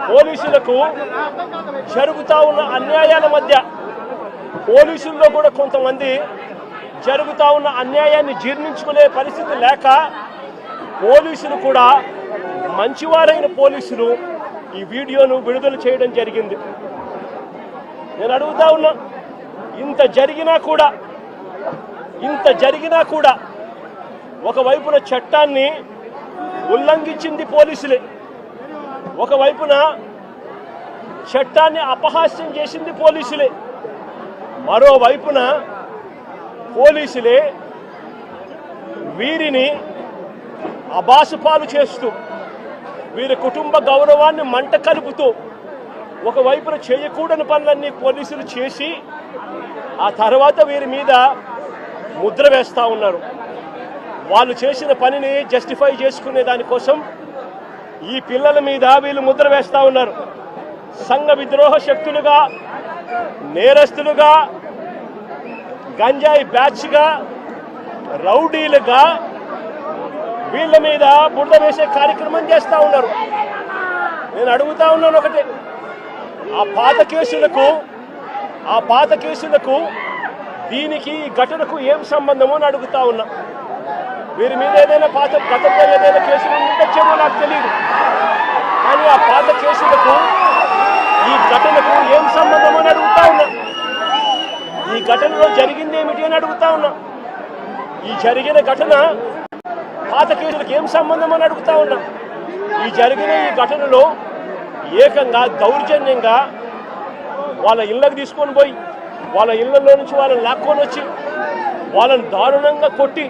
పోలీసులకు జరుగుతూ ఉన్న అన్యాయాల మధ్య పోలీసుల్లో కూడా కొంతమంది జరుగుతూ ఉన్న అన్యాయాన్ని జీర్ణించుకునే పరిస్థితి లేక పోలీసులు కూడా మంచివారైన పోలీసులు ఈ వీడియోను విడుదల చేయడం జరిగింది. నేను అడుగుతా ఉన్నా, ఇంత జరిగినా కూడా ఒకవైపున చట్టాన్ని ఉల్లంఘించింది పోలీసులే, ఒకవైపున చట్టాన్ని అపహాస్యం చేసింది పోలీసులే, మరోవైపున పోలీసులే వీరిని అబాసుపాలు చేస్తూ వీరి కుటుంబ గౌరవాన్ని మంట కలుపుతూ ఒకవైపున చేయకూడని పనులన్నీ పోలీసులు చేసి ఆ తర్వాత వీరి మీద ముద్ర వేస్తూ ఉన్నారు. వాళ్ళు చేసిన పనిని జస్టిఫై చేసుకునే దానికోసం ఈ పిల్లల మీద వీళ్ళు ముద్ర వేస్తూ ఉన్నారు. సంఘ విద్రోహ శక్తులుగా, నేరస్తులుగా, గంజాయి బ్యాచ్గా, రౌడీలుగా వీళ్ళ మీద బురద వేసే కార్యక్రమం చేస్తూ ఉన్నారు. నేను అడుగుతా ఉన్నాను ఒకటే, ఆ పాత కేసులకు దీనికి ఈ ఘటనకు ఏం సంబంధమో అని అడుగుతా ఉన్నా. వీరి మీద ఏదైనా గతంలో ఏదైనా కేసులు ఉండొచ్చేమో నాకు తెలియదు, కానీ ఆ పాత కేసులకు ఈ ఘటనకు ఏం సంబంధమో అని అడుగుతా ఉన్నా. ఈ ఘటనలో జరిగింది ఏమిటి అని అడుగుతా ఉన్నా. ఈ జరిగిన ఘటన పాత కేసులకు ఏం సంబంధం అని అడుగుతా ఉన్నా. ఈ ఘటనలో ఏకంగా దౌర్జన్యంగా వాళ్ళ ఇళ్ళకి తీసుకొని పోయి వాళ్ళ ఇళ్లలో నుంచి వాళ్ళని లాక్కొని వచ్చి వాళ్ళని దారుణంగా కొట్టి,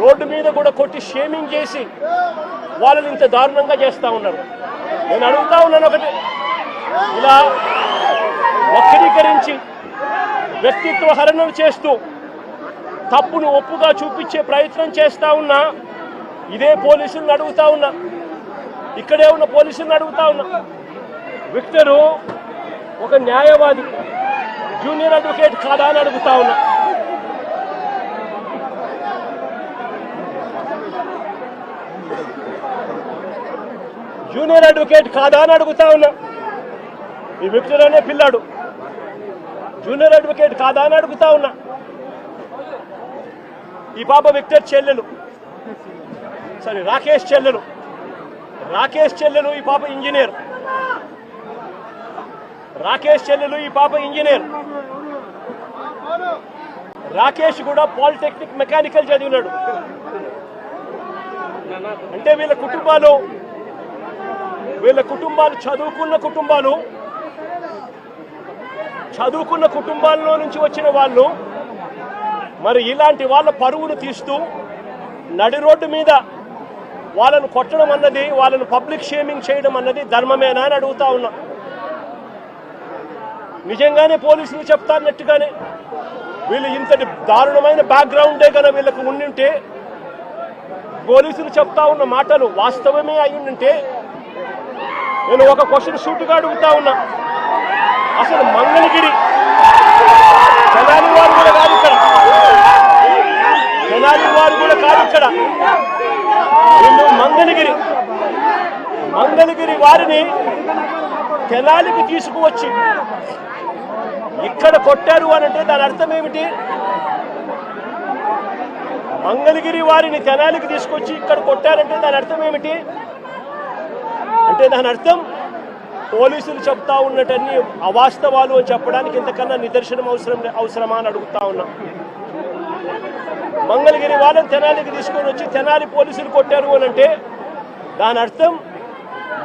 రోడ్డు మీద కూడా కొట్టి షేమింగ్ చేసి వాళ్ళని ఇంత దారుణంగా చేస్తూ ఉన్నారు. నేను అడుగుతా ఉన్నాను ఒకటి, ఇలా వక్రీకరించి వ్యక్తిత్వ హరణం చేస్తూ తప్పును ఒప్పుగా చూపించే ప్రయత్నం చేస్తూ ఉన్నా ఇదే పోలీసులను అడుగుతా ఉన్నా, ఇక్కడే ఉన్న పోలీసులను అడుగుతా ఉన్నా. విక్టరు ఒక న్యాయవాది, జూనియర్ అడ్వకేట్ కాదా అని అడుగుతా ఉన్నా. జూనియర్ అడ్వకేట్ కాదా అని అడుగుతా ఉన్నా. ఈ విక్టర్ అనే పిల్లాడు జూనియర్ అడ్వకేట్ కాదా అని అడుగుతా ఉన్నా. ఈ పాప విక్టర్ చెల్లెలు, రాకేష్ చెల్లెలు, ఈ పాప ఇంజనీర్. రాకేష్ కూడా పాలిటెక్నిక్ మెకానికల్ చదివినాడు. అంటే వీళ్ళ కుటుంబాలు చదువుకున్న కుటుంబాల్లో నుంచి వచ్చిన వాళ్ళు మరి ఇలాంటి వాళ్ళ పరువును తీస్తూ నడి రోడ్డు మీద వాళ్ళను కొట్టడం అన్నది, వాళ్ళను పబ్లిక్ షేమింగ్ చేయడం అన్నది ధర్మమేనా అని అడుగుతా ఉన్నా. నిజంగానే పోలీసులు చెప్తాన్నట్టుగానే వీళ్ళు ఇంతటి దారుణమైన బ్యాక్గ్రౌండే కనుక వీళ్ళకు ఉండింటే, పోలీసులు చెప్తా ఉన్న మాటలు వాస్తవమే అయ్యుంటే, నేను ఒక క్వశ్చన్ సూటుగా అడుగుతా ఉన్నా. అసలు మంగళగిరి తెనాలి వారు కూడా కాదు ఇక్కడ, వీళ్ళు మంగళగిరి వారిని తెనాలికి తీసుకువచ్చి ఇక్కడ కొట్టారు అని అంటే దాని అర్థం ఏమిటి? మంగళగిరి వారిని తెనాలికి తీసుకొచ్చి ఇక్కడ కొట్టారంటే దాని అర్థం ఏమిటి? అంటే దాని అర్థం పోలీసులు చెప్తా ఉన్నటన్ని అవాస్తవాలు అని చెప్పడానికి ఇంతకన్నా నిదర్శనం అవసరమా అని అడుగుతా ఉన్నా. మంగళగిరి వాళ్ళని తెనాలికి తీసుకొని వచ్చి తెనాలి పోలీసులు కొట్టారు అని అంటే దాని అర్థం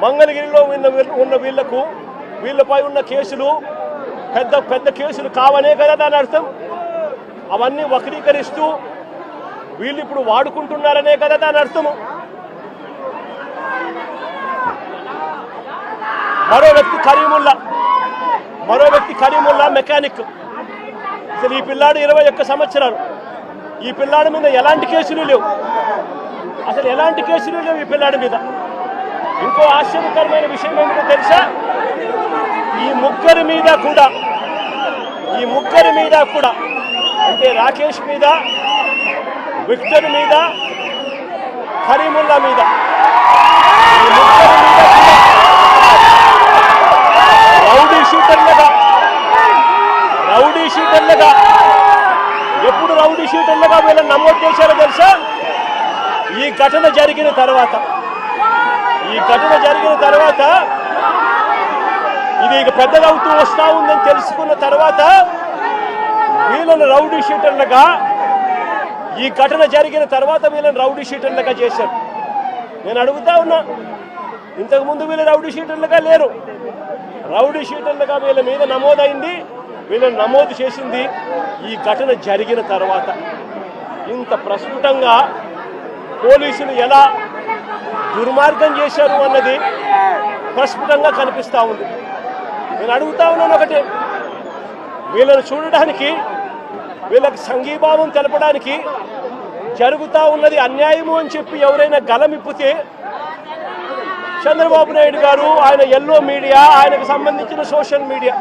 మంగళగిరిలో ఉన్న వీళ్ళపై ఉన్న కేసులు పెద్ద కేసులు కావనే కదా దాని అర్థం. అవన్నీ వక్రీకరిస్తూ వీళ్ళు ఇప్పుడు వాడుకుంటున్నారనే కదా దాని అర్థము. మరో వ్యక్తి కరీముల్లా మెకానిక్. అసలు ఈ పిల్లాడు 21 సంవత్సరాలు. ఈ పిల్లాడి మీద ఎలాంటి కేసులు లేవు, ఈ పిల్లాడి మీద. ఇంకో ఆశ్చర్యకరమైన విషయం ఏమిటో తెలుసా? ఈ ముగ్గురి మీద కూడా అంటే రాకేష్ మీద, విక్టర్ మీద, కరీముల్లా మీద, ఈ ముగ్గురి మీద కూడా వీళ్ళని నమోదు చేశారో తెలుసా? ఈ ఘటన జరిగిన తర్వాత ఇది ఇక పెద్దగా అవుతూ వస్తూ ఉందని తెలుసుకున్న తర్వాత వీళ్ళని రౌడీ షీటర్లుగా, ఈ ఘటన జరిగిన తర్వాత వీళ్ళని రౌడీ షీటర్లుగా చేశారు. నేను అడుగుతా ఉన్నా, ఇంతకుముందు వీళ్ళు రౌడీ షీటర్లుగా లేరు. రౌడీ షీటర్లుగా వీళ్ళ మీద నమోదైంది, వీళ్ళని నమోదు చేసింది ఈ ఘటన జరిగిన తర్వాత. ఇంత ప్రస్ఫుటంగా పోలీసులు ఎలా దుర్మార్గం చేశారు అన్నది ప్రస్ఫుటంగా కనిపిస్తూ ఉంది. నేను అడుగుతా ఉన్నాను ఒకటే, వీళ్ళని చూడడానికి, వీళ్ళకి సంఘీభావం తెలపడానికి జరుగుతూ ఉన్నది అన్యాయము అని చెప్పి ఎవరైనా గలమిప్పితే చంద్రబాబు నాయుడు గారు, ఆయన ఎల్లో మీడియా, ఆయనకు సంబంధించిన సోషల్ మీడియా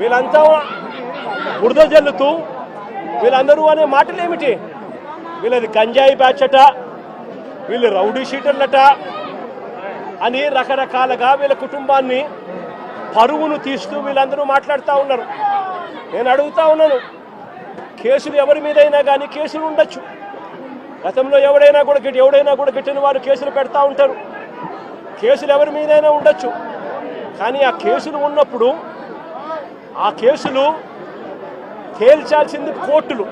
వీళ్ళంతా బురద జల్లుతూ వీళ్ళందరూ అనే మాటలు ఏమిటి? వీళ్ళది గంజాయి బ్యాచ్ అట, వీళ్ళు రౌడీ షీటర్లట అని రకరకాలుగా వీళ్ళ కుటుంబాన్ని పరువును తీస్తూ వీళ్ళందరూ మాట్లాడుతూ ఉన్నారు. నేను అడుగుతా ఉన్నాను, కేసులు ఎవరి మీదైనా కానీ కేసులు ఉండొచ్చు. గతంలో ఎవడైనా కూడా గిట్టిన వారు కేసులు పెడతా ఉంటారు. కేసులు ఎవరి మీదైనా ఉండొచ్చు. కానీ ఆ కేసులు ఉన్నప్పుడు ఆ కేసులు తేల్చాల్సింది కోర్టులు.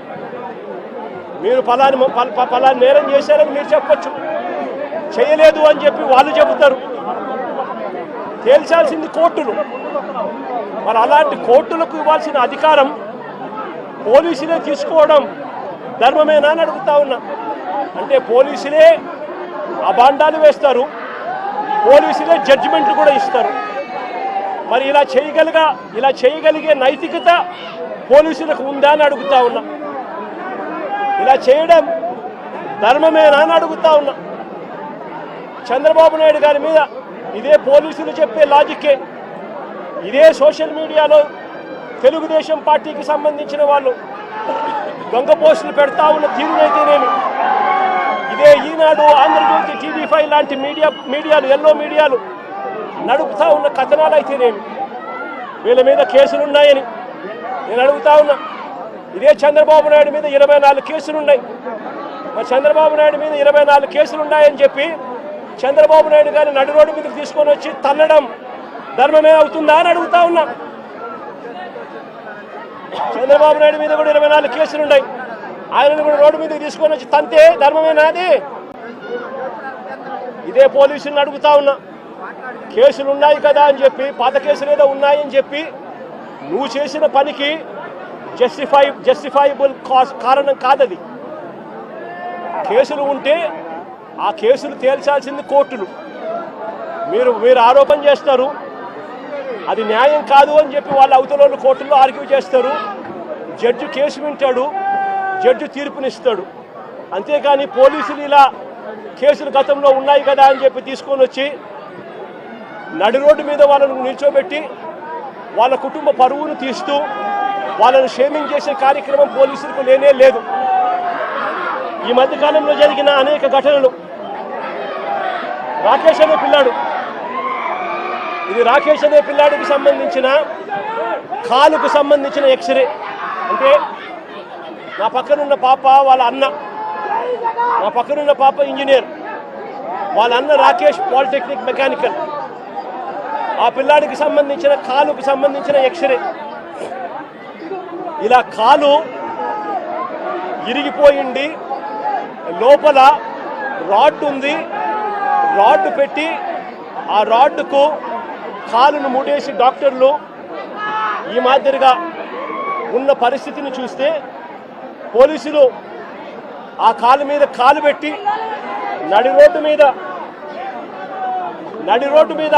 మీరు పలాని నేరం చేశారని మీరు చెప్పొచ్చు, చేయలేదు అని చెప్పి వాళ్ళు చెబుతారు. తేల్చాల్సింది కోర్టులు. మరి అలాంటి కోర్టులకు ఇవ్వాల్సిన అధికారం పోలీసులే తీసుకోవడం ధర్మమేనా అని అడుగుతా ఉన్నా. అంటే పోలీసులే అబాండాలు వేస్తారు, పోలీసులే జడ్జిమెంట్లు కూడా ఇస్తారు. మరి ఇలా చేయగలిగే నైతికత పోలీసులకు ఉందా అని అడుగుతా ఉన్నా. ఇలా చేయడం ధర్మమేనా అని అడుగుతా ఉన్నా. చంద్రబాబు నాయుడు గారి మీద ఇదే పోలీసులు చెప్పే లాజిక్కే, ఇదే సోషల్ మీడియాలో తెలుగుదేశం పార్టీకి సంబంధించిన వాళ్ళు దొంగ పోస్టులు పెడతా ఉన్న తీరునైతేనేమి, ఇదే ఈనాడు, ఆంధ్రజ్యోతి, TV5 లాంటి మీడియాలు ఎల్లో మీడియాలు నడుపుతా ఉన్న కథనాలు అయితేనేమి, వీళ్ళ మీద కేసులున్నాయని నేను అడుగుతా ఉన్నా. ఇదే చంద్రబాబు నాయుడు మీద 24 కేసులున్నాయి. మరి చంద్రబాబు నాయుడు మీద 24 కేసులున్నాయని చెప్పి చంద్రబాబు నాయుడు గారిని నడి రోడ్డు మీదకి తీసుకొని వచ్చి తన్నడం ధర్మమే అవుతుందా అని అడుగుతా ఉన్నా. చంద్రబాబు నాయుడు మీద కూడా 24 కేసులున్నాయి. ఆయనను కూడా రోడ్డు మీదకి తీసుకొని వచ్చి తంతే ధర్మమేనా అది? ఇదే పోలీసులను అడుగుతా ఉన్నా. కేసులు ఉన్నాయి కదా అని చెప్పి, పాత కేసులు ఏదో ఉన్నాయని చెప్పి నువ్వు చేసిన పనికి జస్టిఫైబుల్ కారణం కాదది. కేసులు ఉంటే ఆ కేసులు తేల్చాల్సింది కోర్టులు. మీరు ఆరోపణ చేస్తారు, అది న్యాయం కాదు అని చెప్పి వాళ్ళ అవతల కోర్టుల్లో ఆర్గ్యూ చేస్తారు. జడ్జి కేసు వింటాడు, జడ్జి తీర్పునిస్తాడు. అంతేకాని పోలీసులు ఇలా కేసులు గతంలో ఉన్నాయి కదా అని చెప్పి తీసుకొని వచ్చి నడి రోడ్డు మీద వాళ్ళను నిల్చోబెట్టి వాళ్ళ కుటుంబ పరువును తీస్తూ వాళ్ళను షేమింగ్ చేసే కార్యక్రమం పోలీసులకు లేనే లేదు. ఈ మధ్యకాలంలో జరిగిన అనేక ఘటనలు, రాకేష్ అనే పిల్లాడు, ఇది రాకేష్ అనే పిల్లాడికి సంబంధించిన కాలుకు సంబంధించిన ఎక్స్రే. అంటే నా పక్కనున్న పాప వాళ్ళ అన్న, నా పక్కనున్న పాప ఇంజనీర్, వాళ్ళ అన్న రాకేష్ పాలిటెక్నిక్ మెకానికల్. ఆ పిల్లాడికి సంబంధించిన కాలుకు సంబంధించిన ఎక్స్రే. ఇలా కాలు ఇరిగిపోయింది, లోపల రాడ్ ఉంది, రాడ్ పెట్టి ఆ రాడ్కు కాలును ముడేసి డాక్టర్లు ఈ మాదిరిగా ఉన్న పరిస్థితిని చూస్తే పోలీసులు ఆ కాలు మీద కాలు పెట్టి నడి రోడ్డు మీద